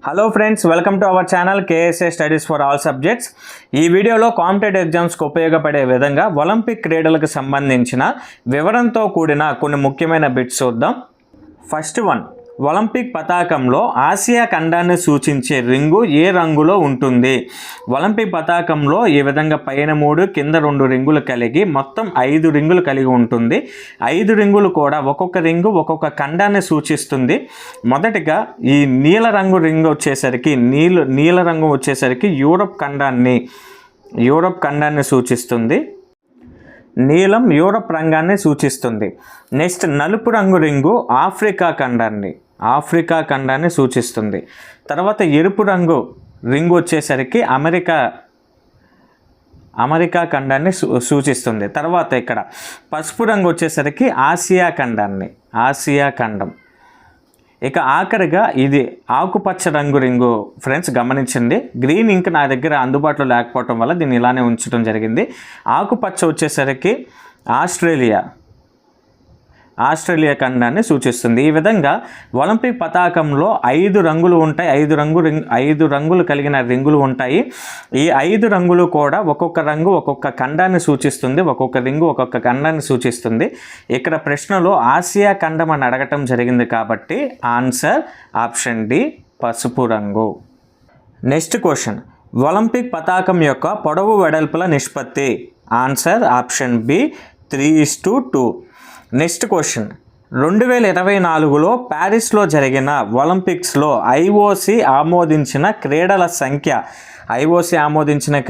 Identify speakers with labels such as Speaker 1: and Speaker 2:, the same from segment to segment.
Speaker 1: Hello friends, welcome to our channel KSA studies for all subjects. ఈ వీడియోలో competitive ఎగ్జామ్స్కి ఉపయోగపడే విధంగా ఒలింపిక్ క్రీడలకు సంబంధించిన వివరంతో కూడిన కొన్ని ముఖ్యమైన బిట్స్ చూద్దాం. ఫస్ట్ వన్, ఒలింపిక్ పతాకంలో ఆసియా ఖండాన్ని సూచించే రింగు ఏ రంగులో ఉంటుంది? ఒలింపిక్ పతాకంలో ఈ విధంగా పైన 3 కింద 2 రింగులు కలిగి మొత్తం 5 రింగులు కలిగి ఉంటుంది. 5 రింగులు కూడా ఒక్కొక్క రింగు ఒక్కొక్క ఖండాన్ని సూచిస్తుంది. మొదటిగా ఈ నీల రంగు రింగు వచ్చేసరికి నీల రంగు వచ్చేసరికి యూరప్ ఖండాన్ని సూచిస్తుంది. నీలం యూరప్ రంగాన్ని సూచిస్తుంది. నెక్స్ట్ నలుపు రంగు రింగు ఆఫ్రికా ఖండాన్ని సూచిస్తుంది. తర్వాత ఎరుపు రంగు రింగు వచ్చేసరికి అమెరికా ఖండాన్ని సూచిస్తుంది. తర్వాత ఇక్కడ పసుపు రంగు వచ్చేసరికి ఆసియా ఖండం. ఇక ఆఖరిగా ఇది ఆకుపచ్చ రంగు రింగు. ఫ్రెండ్స్ గమనించండి, గ్రీన్ ఇంక్ నా దగ్గర అందుబాటులో లేకపోవటం వల్ల దీన్ని ఇలానే ఉంచడం జరిగింది. ఆకుపచ్చ వచ్చేసరికి ఆస్ట్రేలియా ఖండాన్ని సూచిస్తుంది. ఈ విధంగా ఒలింపిక్ పతాకంలో 5 రంగులు ఉంటాయి. 5 రంగులు కలిగిన రింగులు ఉంటాయి. ఈ 5 రంగులు కూడా ఒక్కొక్క రంగు ఒక్కొక్క ఖండాన్ని సూచిస్తుంది, ఒక్కొక్క రింగు ఒక్కొక్క ఖండాన్ని సూచిస్తుంది. ఇక్కడ ప్రశ్నలో ఆసియా ఖండం అని అడగటం జరిగింది కాబట్టి ఆన్సర్ ఆప్షన్ డి, పసుపు రంగు. నెక్స్ట్ క్వశ్చన్, ఒలింపిక్ పతాకం యొక్క పొడవు వెడల్పుల నిష్పత్తి? Answer option B, 3:2. Next question, 2024లో ప్యారిస్లో జరిగిన ఒలింపిక్స్లో ఐఓసి ఆమోదించిన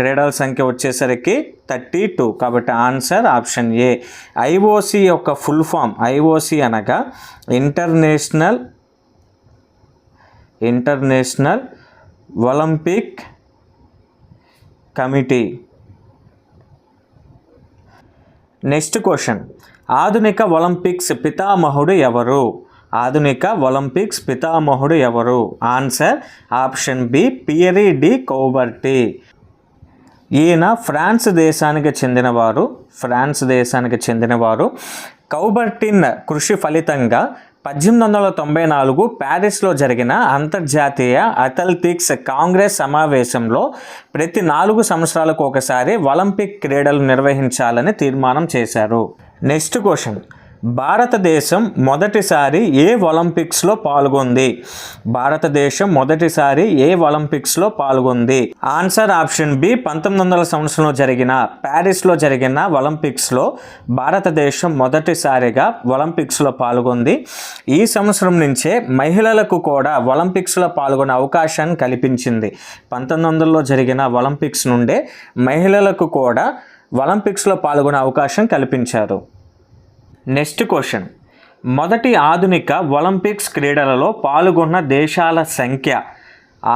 Speaker 1: క్రీడల సంఖ్య వచ్చేసరికి 32. కాబట్టి ఆన్సర్ ఆప్షన్ ఏ. ఐఓసి యొక్క ఫుల్ ఫామ్, ఐఓసి అనగా International Olympic Committee. Next question, ఆధునిక ఒలింపిక్స్ పితామహుడు ఎవరు? Answer option B, Pierre de Coubertin. ఈయన ఫ్రాన్స్ దేశానికి చెందినవారు. కౌబర్టిన్ కృషి ఫలితంగా 1894 ప్యారిస్లో జరిగిన అంతర్జాతీయ అథ్లెటిక్స్ కాంగ్రెస్ సమావేశంలో ప్రతి 4 సంవత్సరాలకు ఒకసారి ఒలింపిక్ క్రీడలు నిర్వహించాలని తీర్మానం చేశారు. నెక్స్ట్ క్వశ్చన్, భారతదేశం మొదటిసారి ఏ ఒలింపిక్స్లో పాల్గొంది? ఆన్సర్ ఆప్షన్ బి, 1900 సంవత్సరంలో జరిగిన ప్యారిస్లో జరిగిన ఒలింపిక్స్లో భారతదేశం మొదటిసారిగా ఒలింపిక్స్లో పాల్గొంది. ఈ సంవత్సరం నుంచే మహిళలకు కూడా ఒలింపిక్స్లో పాల్గొనే అవకాశాన్ని కల్పించింది. 1900లో జరిగిన ఒలింపిక్స్ నుండే మహిళలకు కూడా ఒలింపిక్స్లో పాల్గొనే అవకాశం కల్పించారు. నెక్స్ట్ క్వశ్చన్, మొదటి ఆధునిక ఒలింపిక్స్ క్రీడలలో పాల్గొన్న దేశాల సంఖ్య?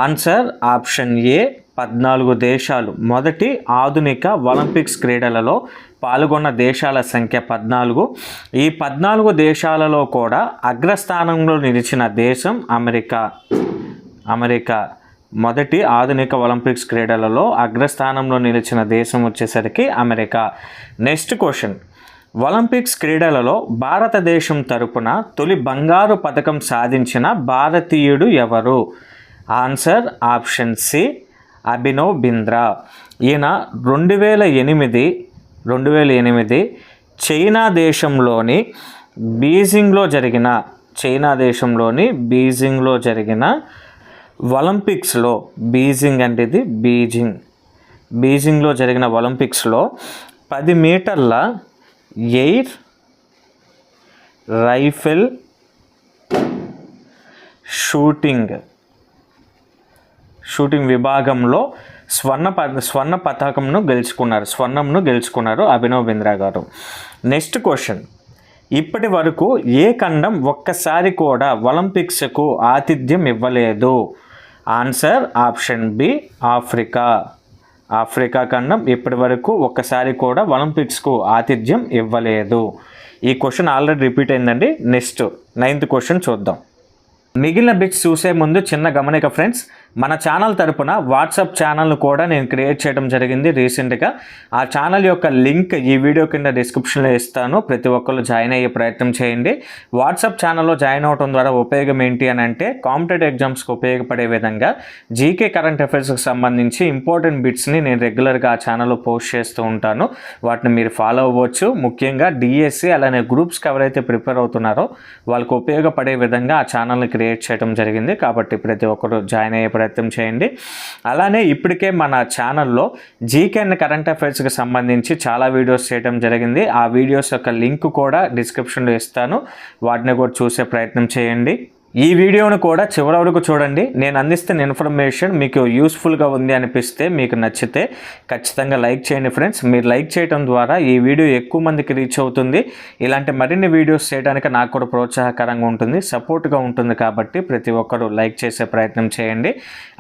Speaker 1: ఆన్సర్ ఆప్షన్ ఏ, 14 దేశాలు. మొదటి ఆధునిక ఒలింపిక్స్ క్రీడలలో పాల్గొన్న దేశాల సంఖ్య 14. ఈ 14 దేశాలలో కూడా అగ్రస్థానంలో నిలిచిన దేశం అమెరికా. మొదటి ఆధునిక ఒలింపిక్స్ క్రీడలలో అగ్రస్థానంలో నిలిచిన దేశం వచ్చేసరికి అమెరికా. నెక్స్ట్ క్వశ్చన్, ఒలింపిక్స్ క్రీడలలో భారతదేశం తరపున తొలి బంగారు పథకం సాధించిన భారతీయుడు ఎవరు? Answer option C, Abhinav Bindra. ఈయన 2008 చైనా దేశంలోని బీజింగ్లో జరిగిన ఒలింపిక్స్లో, బీజింగ్లో జరిగిన ఒలింపిక్స్లో 10 మీటర్ల ఎయిర్ రైఫిల్ షూటింగ్ విభాగంలో స్వర్ణ పతాకంను గెలుచుకున్నారు అభినవ్ బింద్రా గారు. నెక్స్ట్ క్వశ్చన్, ఇప్పటి వరకు ఏ ఖండం ఒక్కసారి కూడా ఒలింపిక్స్కు ఆతిథ్యం ఇవ్వలేదు? ఆన్సర్ ఆప్షన్ బి, ఆఫ్రికా ఖండం ఇప్పటి వరకు ఒక్కసారి కూడా ఒలింపిక్స్కు ఆతిథ్యం ఇవ్వలేదు. ఈ క్వశ్చన్ ఆల్రెడీ రిపీట్ అయిందండి. నెక్స్ట్ 9th క్వశ్చన్ చూద్దాం. మిగిలిన బిట్స్ చూసే ముందు చిన్న గమనిక ఫ్రెండ్స్, మన ఛానల్ తరపున వాట్సాప్ ఛానల్ను కూడా నేను క్రియేట్ చేయడం జరిగింది రీసెంట్గా. ఆ ఛానల్ యొక్క లింక్ ఈ వీడియో కింద డిస్క్రిప్షన్లో ఇస్తాను. ప్రతి ఒక్కరు జాయిన్ అయ్యే ప్రయత్నం చేయండి. వాట్సాప్ ఛానల్లో జాయిన్ అవడం ద్వారా ఉపయోగం ఏంటి అని అంటే కాంపిటేటివ్ ఎగ్జామ్స్కి ఉపయోగపడే విధంగా జీకే కరెంట్ అఫైర్స్కి సంబంధించి ఇంపార్టెంట్ బిట్స్ని నేను రెగ్యులర్గా ఆ ఛానల్లో పోస్ట్ చేస్తూ ఉంటాను. వాటిని మీరు ఫాలో అవ్వచ్చు. ముఖ్యంగా డిఎస్సి అలానే గ్రూప్స్కి ఎవరైతే ప్రిపేర్ అవుతున్నారో వాళ్ళకు ఉపయోగపడే విధంగా ఆ ఛానల్ని క్రియేట్ చేయడం జరిగింది. కాబట్టి ప్రతి ఒక్కరు జాయిన్ అయ్యే ప్రయత్నం చేయండి. అలానే ఇప్పటికే మన ఛానల్లో జీకే అండ్ కరెంట్ అఫైర్స్కి సంబంధించి చాలా వీడియోస్ చేయడం జరిగింది. ఆ వీడియోస్ యొక్క లింక్ కూడా డిస్క్రిప్షన్లో ఇస్తాను. వాటిని కూడా చూసే ప్రయత్నం చేయండి. ఈ వీడియోను కూడా చివరి వరకు చూడండి. నేను అందిస్తున్న ఇన్ఫర్మేషన్ మీకు యూస్ఫుల్గా ఉంది అనిపిస్తే, మీకు నచ్చితే ఖచ్చితంగా లైక్ చేయండి ఫ్రెండ్స్. మీరు లైక్ చేయడం ద్వారా ఈ వీడియో ఎక్కువ మందికి రీచ్ అవుతుంది. ఇలాంటి మరిన్ని వీడియోస్ చేయడానికి నాకు కూడా ప్రోత్సాహకరంగా ఉంటుంది, సపోర్ట్గా ఉంటుంది. కాబట్టి ప్రతి ఒక్కరూ లైక్ చేసే ప్రయత్నం చేయండి.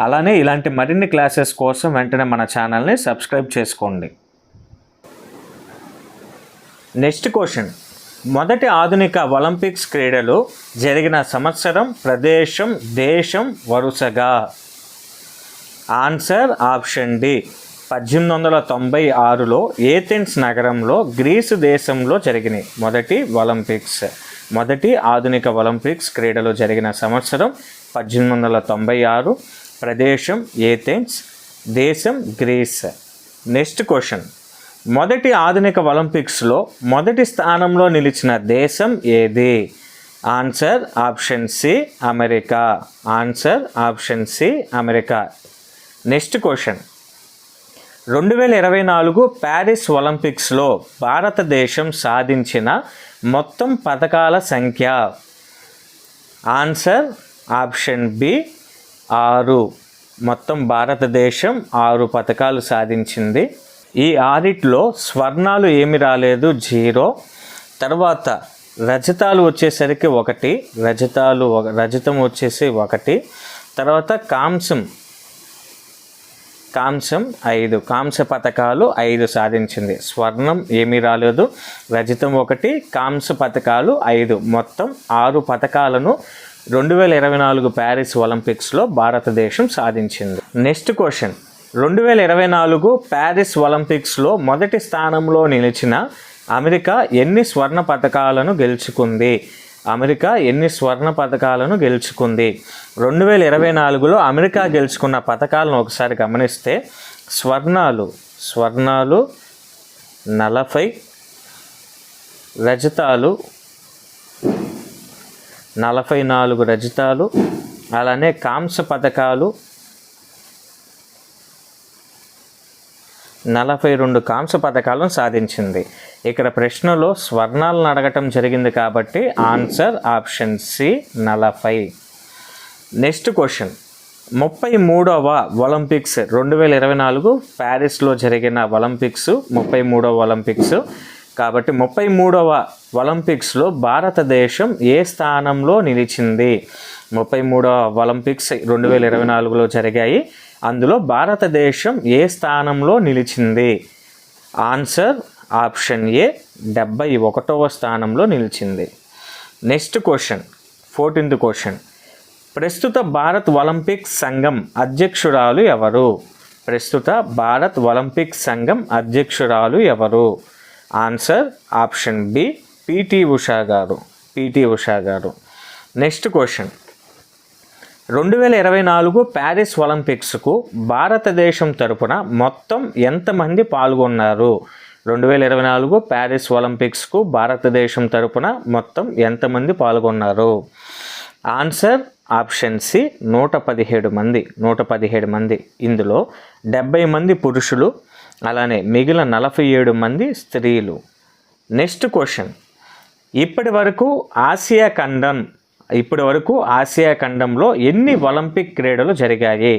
Speaker 1: అలానే ఇలాంటి మరిన్ని క్లాసెస్ కోసం వెంటనే మన ఛానల్ని సబ్స్క్రైబ్ చేసుకోండి. నెక్స్ట్ క్వశ్చన్, మొదటి ఆధునిక ఒలింపిక్స్ క్రీడలు జరిగిన సంవత్సరం, ప్రదేశం, దేశం వరుసగా. ఆన్సర్ ఆప్షన్ డి 1896లో ఏథెన్స్ నగరంలో గ్రీసు దేశంలో జరిగినాయి మొదటి ఒలింపిక్స్. మొదటి ఆధునిక ఒలింపిక్స్ క్రీడలు జరిగిన సంవత్సరం 1896, ప్రదేశం ఏథెన్స్, దేశం గ్రీస్. నెక్స్ట్ క్వశ్చన్, మొదటి ఆధునిక ఒలింపిక్స్లో మొదటి స్థానంలో నిలిచిన దేశం ఏది? Answer option C America. Answer option C America. Next question, 2024 Paris ఒలింపిక్స్లో భారతదేశం సాధించిన మొత్తం పతకాల సంఖ్య. Answer option B 6. మొత్తం భారతదేశం 6 పతకాలు సాధించింది. ఈ ఆడిట్లో స్వర్ణాలు ఏమి రాలేదు, 0. తర్వాత రజతాలు వచ్చేసరికి 1, రజతం వచ్చేసి 1. తర్వాత కాంస్యం 5, కాంస్య పతకాలు 5 సాధించింది. స్వర్ణం ఏమీ రాలేదు, రజతం 1, కాంస్య పతకాలు 5, మొత్తం 6 పతకాలను 2024 ప్యారిస్ ఒలింపిక్స్లో భారతదేశం సాధించింది. నెక్స్ట్ క్వశ్చన్, 2024 ప్యారిస్ ఒలింపిక్స్లో మొదటి స్థానంలో నిలిచిన అమెరికా ఎన్ని స్వర్ణ పతకాలను గెలుచుకుంది? అమెరికా ఎన్ని స్వర్ణ పతకాలను గెలుచుకుంది? 2024లో అమెరికా గెలుచుకున్న పతకాలను ఒకసారి గమనిస్తే స్వర్ణాలు 40, రజతాలు 44 రజతాలు, అలానే కాంస్య పతకాలు 42 కాంస్య పతకాలను సాధించింది. ఇక్కడ ప్రశ్నలో స్వర్ణాలను అడగటం జరిగింది కాబట్టి answer option C 40. Next question, 33వ ఒలింపిక్స్ 2024 ప్యారిస్లో జరిగిన ఒలింపిక్స్ 33వ ఒలింపిక్స్. కాబట్టి 33వ ఒలింపిక్స్లో భారతదేశం ఏ స్థానంలో నిలిచింది? 33వ ఒలింపిక్స్ 2024లో జరిగాయి. అందులో భారతదేశం ఏ స్థానంలో నిలిచింది? ఆన్సర్ ఆప్షన్ ఏ 71వ స్థానంలో నిలిచింది. నెక్స్ట్ క్వశ్చన్, 14th క్వశ్చన్, ప్రస్తుత భారత్ ఒలింపిక్ సంఘం అధ్యక్షురాలు ఎవరు? ప్రస్తుత భారత్ ఒలింపిక్ సంఘం అధ్యక్షురాలు ఎవరు? Answer option B PT Usha garu. Next question, 2024 Paris ఒలింపిక్స్కు భారతదేశం తరపున మొత్తం ఎంతమంది పాల్గొన్నారు? 2024 ప్యారిస్ ఒలింపిక్స్కు భారతదేశం తరపున మొత్తం ఎంతమంది పాల్గొన్నారు? ఆన్సర్ ఆప్షన్ సి 117 మంది. ఇందులో 70 మంది పురుషులు, అలానే మిగిలిన 47 మంది స్త్రీలు. నెక్స్ట్ క్వశ్చన్, ఇప్పటి వరకు ఆసియా ఖండంలో ఎన్ని ఒలింపిక్ క్రీడలు జరిగాయి?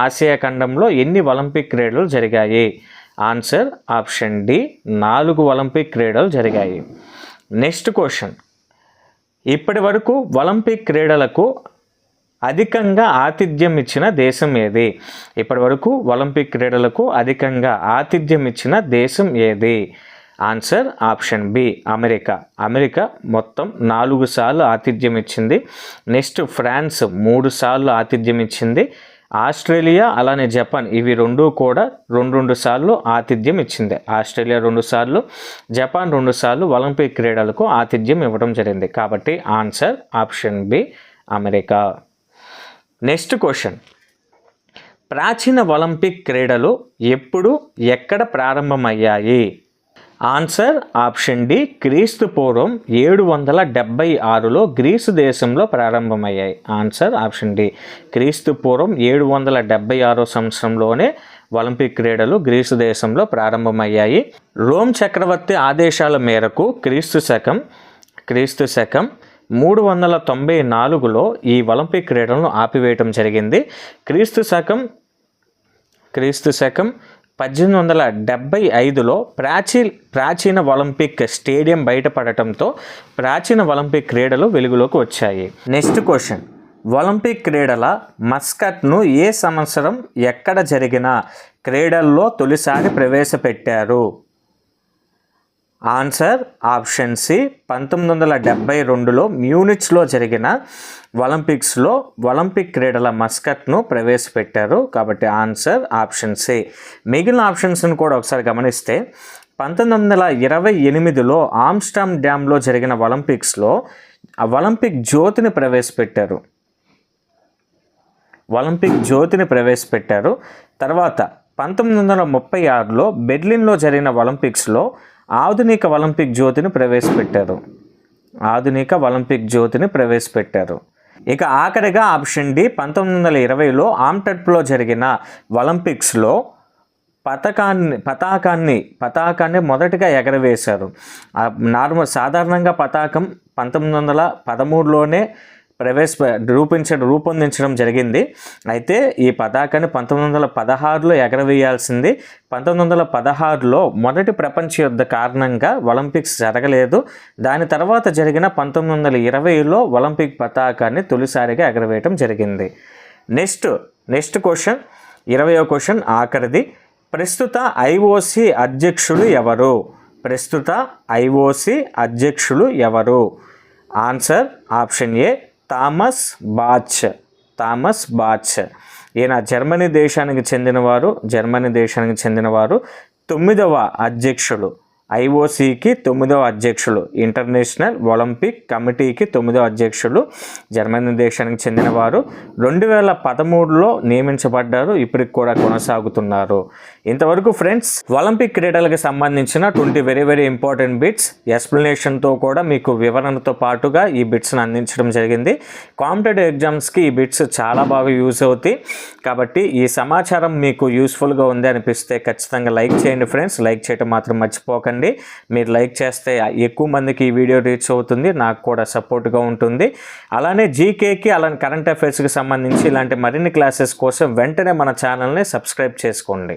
Speaker 1: ఆసియా ఖండంలో ఎన్ని ఒలింపిక్ క్రీడలు జరిగాయి? ఆన్సర్ ఆప్షన్ డి 4 ఒలింపిక్ క్రీడలు జరిగాయి. నెక్స్ట్ క్వశ్చన్, ఇప్పటి వరకు ఒలింపిక్ క్రీడలకు అధికంగా ఆతిథ్యం ఇచ్చిన దేశం ఏది? ఇప్పటి వరకు ఒలింపిక్ క్రీడలకు అధికంగా ఆతిథ్యం ఇచ్చిన దేశం ఏది? ఆన్సర్ ఆప్షన్ బి అమెరికా మొత్తం 4 సార్లు ఆతిథ్యం ఇచ్చింది. నెక్స్ట్ ఫ్రాన్స్ 3 సార్లు ఆతిథ్యం ఇచ్చింది. ఆస్ట్రేలియా అలానే జపాన్ ఇవి 2 కూడా 2 సార్లు ఆతిథ్యం ఇచ్చింది. ఆస్ట్రేలియా 2 సార్లు, జపాన్ 2 సార్లు ఒలింపిక్ క్రీడలకు ఆతిథ్యం ఇవ్వడం జరిగింది. కాబట్టి answer option B America. Next question, ప్రాచీన ఒలింపిక్ క్రీడలు ఎప్పుడు ఎక్కడ ప్రారంభమయ్యాయి? ఆన్సర్ ఆప్షన్ డి క్రీస్తు పూర్వం 776లో గ్రీసు దేశంలో ప్రారంభమయ్యాయి. ఆన్సర్ ఆప్షన్ డి క్రీస్తు పూర్వం 776 సంవత్సరంలోనే ఒలింపిక్ క్రీడలు గ్రీసు దేశంలో ప్రారంభమయ్యాయి. రోమ్ చక్రవర్తి ఆదేశాల మేరకు క్రీస్తు శకం 394లో ఈ ఒలింపిక్ క్రీడలను ఆపివేయటం జరిగింది. క్రీస్తు శకం 1875లో ప్రాచీన ఒలింపిక్ స్టేడియం బయటపడటంతో ప్రాచీన ఒలింపిక్ క్రీడలు వెలుగులోకి వచ్చాయి. నెక్స్ట్ క్వశ్చన్, ఒలింపిక్ క్రీడల మస్కట్ను ఏ సంవత్సరం ఎక్కడ జరిగిన క్రీడల్లో తొలిసారి ప్రవేశపెట్టారు? ఆన్సర్ ఆప్షన్ సి 1972లో మ్యూనిచ్లో జరిగిన ఒలింపిక్స్లో ఒలింపిక్ క్రీడల మస్కట్ను ప్రవేశపెట్టారు. కాబట్టి ఆన్సర్ ఆప్షన్ సి. మిగిలిన ఆప్షన్స్ను కూడా ఒకసారి గమనిస్తే 1928లో ఆమ్స్టర్డామ్లో జరిగిన ఒలింపిక్స్లో ఒలింపిక్ జ్యోతిని ప్రవేశపెట్టారు. తర్వాత 1936లో బెర్లిన్లో జరిగిన ఒలింపిక్స్లో ఆధునిక ఒలింపిక్ జ్యోతిని ప్రవేశపెట్టారు. ఇక ఆఖరిగా ఆప్షన్ డి 1920లో ఆమ్స్టర్డామ్లో జరిగిన ఒలింపిక్స్లో పతాకాన్ని మొదటగా ఎగరవేశారు. సాధారణంగా పతాకం 1913లోనే రూపొందించడం జరిగింది. అయితే ఈ పతాకాన్ని 1916లో ఎగరవేయాల్సింది. 1916లో మొదటి ప్రపంచ యుద్ధ కారణంగా ఒలింపిక్స్ జరగలేదు. దాని తర్వాత జరిగిన 1920లో ఒలింపిక్ పతాకాన్ని తొలిసారిగా ఎగరవేయటం జరిగింది. నెక్స్ట్ క్వశ్చన్, 20వ క్వశ్చన్ ఆఖరిది. ప్రస్తుత ఐఓసి అధ్యక్షులు ఎవరు? Answer option A Thomas Bach. ఈయన జర్మనీ దేశానికి చెందినవారు. 9వ అధ్యక్షులు. ఐఓసికి 9వ అధ్యక్షులు. ఇంటర్నేషనల్ ఒలింపిక్ కమిటీకి 9వ అధ్యక్షులు. జర్మనీ దేశానికి చెందినవారు. 2013లో నియమించబడ్డారు. ఇప్పటికి కూడా కొనసాగుతున్నారు. ఇంతవరకు ఫ్రెండ్స్ ఒలింపిక్ క్రీడలకు సంబంధించిన 20 వెరీ వెరీ ఇంపార్టెంట్ బిట్స్ ఎక్స్ప్లెనేషన్తో కూడా మీకు వివరణతో పాటుగా ఈ బిట్స్ని అందించడం జరిగింది. కాంపిటేటివ్ ఎగ్జామ్స్కి ఈ బిట్స్ చాలా బాగా యూజ్ అవుతాయి. కాబట్టి ఈ సమాచారం మీకు యూస్ఫుల్గా ఉంది అనిపిస్తే ఖచ్చితంగా లైక్ చేయండి ఫ్రెండ్స్. లైక్ చేయడం మాత్రం మర్చిపోకండి. మీరు లైక్ చేస్తే ఎక్కువ మందికి ఈ వీడియో రీచ్ అవుతుంది, నాకు కూడా సపోర్ట్గా ఉంటుంది. అలానే జీకేకి అలానే కరెంట్ అఫైర్స్కి సంబంధించి ఇలాంటి మరిన్ని క్లాసెస్ కోసం వెంటనే మన ఛానల్ని సబ్స్క్రైబ్ చేసుకోండి.